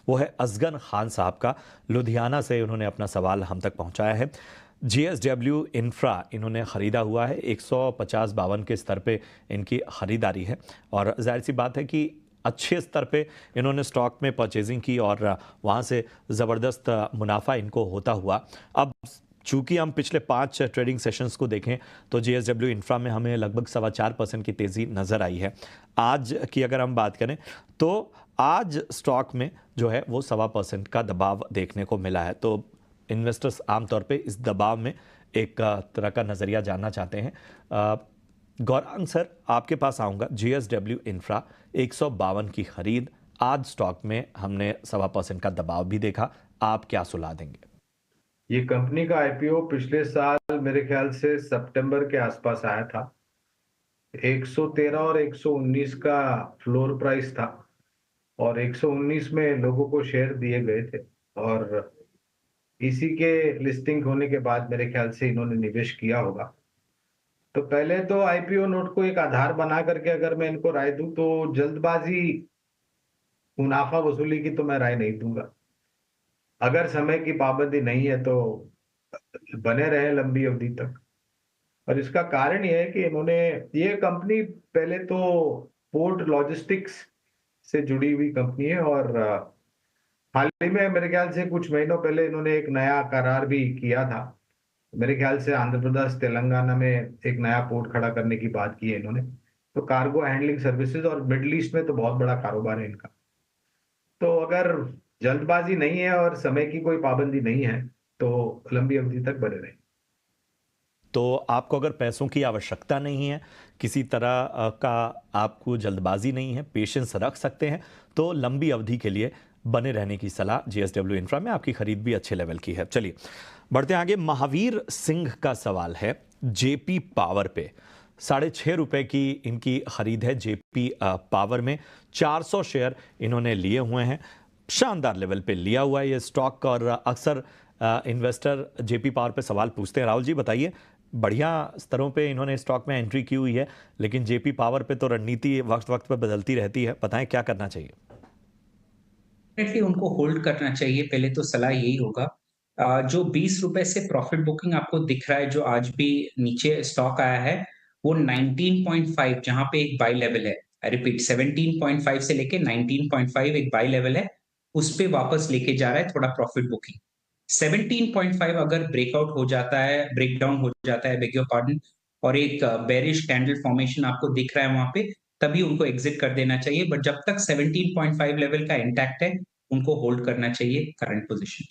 वो है असगन खान साहब का। लुधियाना से उन्होंने अपना सवाल हम तक पहुंचाया है। JSW इंफ्रा इन्होंने ख़रीदा हुआ है, 150-52 के स्तर पे इनकी ख़रीदारी है और जाहिर सी बात है कि अच्छे स्तर पे इन्होंने स्टॉक में परचेजिंग की और वहाँ से ज़बरदस्त मुनाफा इनको होता हुआ। अब चूंकि हम पिछले 5 ट्रेडिंग सेशंस को देखें तो JSW इंफ्रा में हमें लगभग 4.25% की तेज़ी नज़र आई है। आज की अगर हम बात करें तो आज स्टॉक में जो है वो 1.25% का दबाव देखने को मिला है। तो इन्वेस्टर्स आमतौर पे इस दबाव में एक तरह का नज़रिया जानना चाहते हैं। गौरांग सर, आपके पास आऊँगा। JSW इंफ्रा 152 की खरीद, आज स्टॉक में हमने 1.25% का दबाव भी देखा, आप क्या सुला देंगे? ये कंपनी का आईपीओ पिछले साल मेरे ख्याल से सितंबर के आसपास आया था। 113 और 119 का फ्लोर प्राइस था और 119 में लोगों को शेयर दिए गए थे और इसी के लिस्टिंग होने के बाद मेरे ख्याल से इन्होंने निवेश किया होगा। तो पहले तो आईपीओ नोट को एक आधार बना करके अगर मैं इनको राय दूं तो जल्दबाजी मुनाफा वसूली की तो मैं राय नहीं दूंगा। अगर समय की पाबंदी नहीं है तो बने रहे लंबी अवधि तक। और इसका कारण ये है कि इन्होंने ये कंपनी पहले तो पोर्ट लॉजिस्टिक्स से जुड़ी हुई कंपनी है और हाल ही में मेरे ख्याल से कुछ महीनों पहले इन्होंने एक नया करार भी किया था। मेरे ख्याल से आंध्र प्रदेश तेलंगाना में एक नया पोर्ट खड़ा करने की बात की है इन्होंने। तो कार्गो हैंडलिंग सर्विसेज और मिडल ईस्ट में तो बहुत बड़ा कारोबार है इनका। तो अगर जल्दबाजी नहीं है और समय की कोई पाबंदी नहीं है तो लंबी अवधि तक बने रहें। तो आपको अगर पैसों की आवश्यकता नहीं है, किसी तरह का आपको जल्दबाजी नहीं है, पेशेंस रख सकते हैं, तो लंबी अवधि के लिए बने रहने की सलाह JSW इंफ्रा में। आपकी खरीद भी अच्छे लेवल की है। चलिए बढ़ते हैं आगे। महावीर सिंह का सवाल है JP पावर पे। 6.5 रुपए की इनकी खरीद है JP पावर में। 400 शेयर इन्होंने लिए हुए हैं। शानदार लेवल पे लिया हुआ है ये स्टॉक और अक्सर इन्वेस्टर JP पावर पे सवाल पूछते हैं। राहुल जी बताइए, बढ़िया स्तरों पे इन्होंने स्टॉक में एंट्री की हुई है, लेकिन JP पावर पे तो रणनीति वक्त वक्त पे बदलती रहती है। बताएं क्या करना चाहिए? डेफिनेटली उनको होल्ड करना चाहिए, पहले तो सलाह यही होगा। जो 20 रुपए से प्रॉफिट बुकिंग आपको दिख रहा है, जो आज भी नीचे स्टॉक आया है, वो 19.5 जहाँ पे एक बाय लेवल है। आई रिपीट 17.5 से लेके 19.5 एक बाय लेवल है, उस पे वापस लेके जा रहा है थोड़ा प्रॉफिट बुकिंग। 17.5 अगर ब्रेकआउट हो जाता है, ब्रेकडाउन हो जाता है, बेग योर पार्डन, और एक बेरिश कैंडल फॉर्मेशन आपको दिख रहा है वहाँ पे, तभी उनको एग्जिट कर देना चाहिए। बट जब तक 17.5 लेवल का इंटैक्ट है, उनको होल्ड करना चाहिए करंट पोजीशन।